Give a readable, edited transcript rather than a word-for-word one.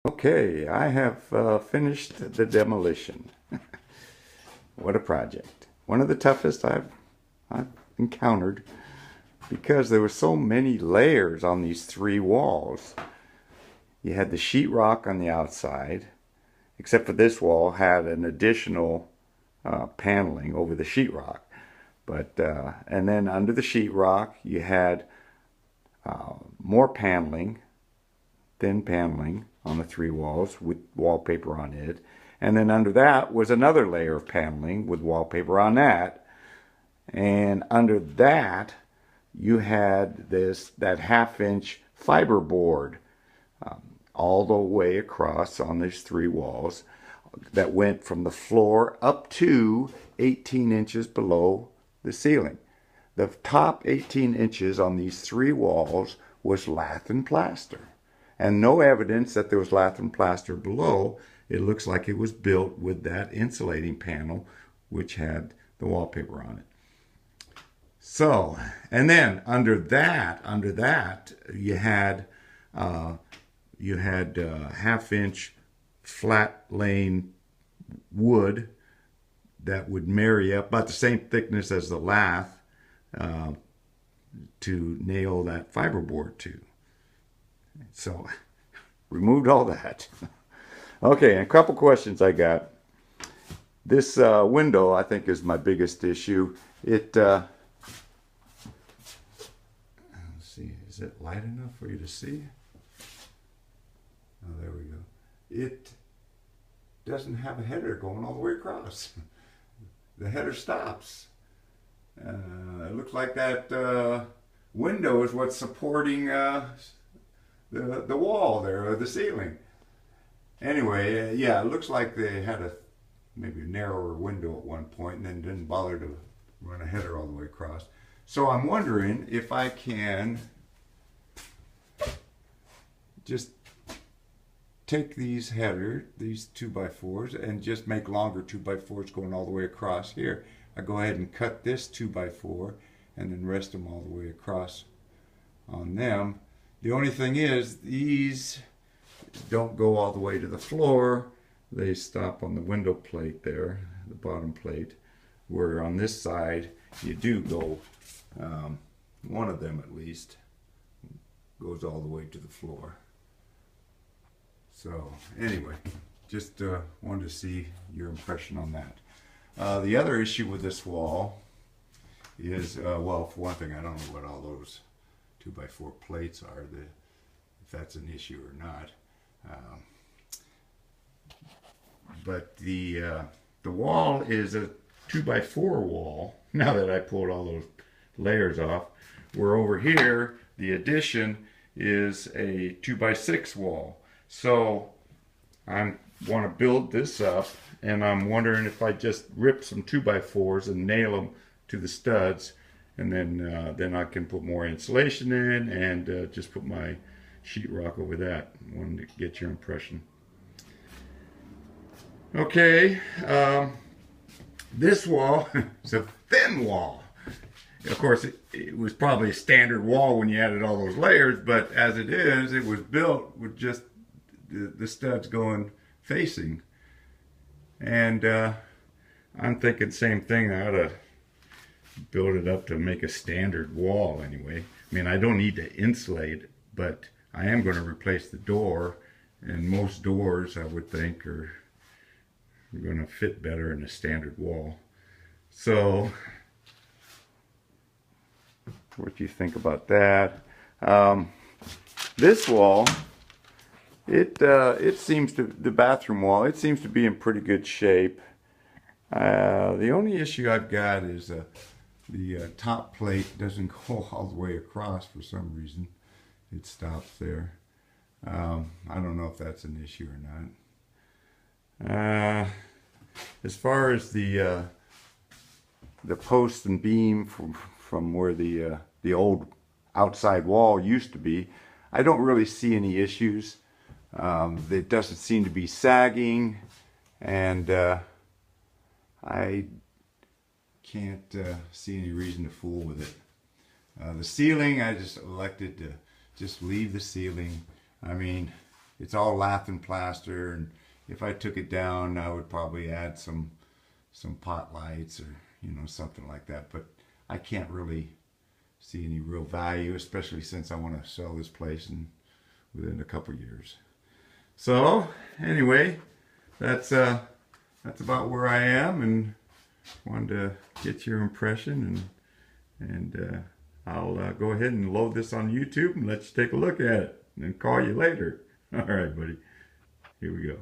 Okay, I have finished the demolition. What a project. One of the toughest I've encountered because there were so many layers on these three walls. You had the sheetrock on the outside, except for this wall had an additional paneling over the sheetrock. And then under the sheetrock you had more paneling, thin paneling on the three walls with wallpaper on it. And then under that was another layer of paneling with wallpaper on that. And under that, you had that half-inch fiberboard all the way across on these three walls that went from the floor up to 18 inches below the ceiling. The top 18 inches on these three walls was lath and plaster, and no evidence that there was lath and plaster below. It looks like it was built with that insulating panel which had the wallpaper on it. So, and then under that you had half-inch flat laying wood that would marry up about the same thickness as the lath to nail that fiberboard to. So, removed all that. Okay, and a couple questions I got. This window, I think, is my biggest issue. Let's see, is it light enough for you to see? Oh, there we go. It doesn't have a header going all the way across. The header stops. It looks like that window is what's supporting the wall there, or the ceiling. Anyway, yeah, it looks like they had maybe a narrower window at one point and then didn't bother to run a header all the way across. So I'm wondering if I can just take these 2x4s, and just make longer 2x4s going all the way across here. I go ahead and cut this 2x4 and then rest them all the way across on them. The only thing is, these don't go all the way to the floor. They stop on the window plate there, the bottom plate, where on this side you do go, one of them at least goes all the way to the floor. So anyway, just wanted to see your impression on that. The other issue with this wall is, well, for one thing, I don't know what all those 2x4 plates are, if that's an issue or not. But the wall is a 2x4 wall, now that I pulled all those layers off, where over here the addition is a 2x6 wall. So I want to build this up, and I'm wondering if I just rip some 2x4s and nail them to the studs, and then I can put more insulation in and just put my sheetrock over that. I wanted to get your impression. Okay, this wall is a thin wall. Of course, it was probably a standard wall when you added all those layers, but as it is, it was built with just the studs going facing. And I'm thinking same thing. I ought to build it up to make a standard wall anyway. I mean, I don't need to insulate, but I am going to replace the door, and most doors, I would think, are going to fit better in a standard wall. So, what do you think about that? This wall, it seems to, the bathroom wall, it seems to be in pretty good shape. The only issue I've got is the top plate doesn't go all the way across for some reason. It stops there. I don't know if that's an issue or not. As far as the post and beam from where the old outside wall used to be, I don't really see any issues. It doesn't seem to be sagging, and I can't see any reason to fool with it. The ceiling, I just elected to just leave the ceiling. I mean, it's all lath and plaster, and if I took it down, I would probably add some pot lights or something like that. But I can't really see any real value, especially since I want to sell this place within a couple years. So anyway, that's about where I am, and wanted to get your impression, and I'll go ahead and load this on YouTube and let you take a look at it and call you later. All right, buddy. Here we go.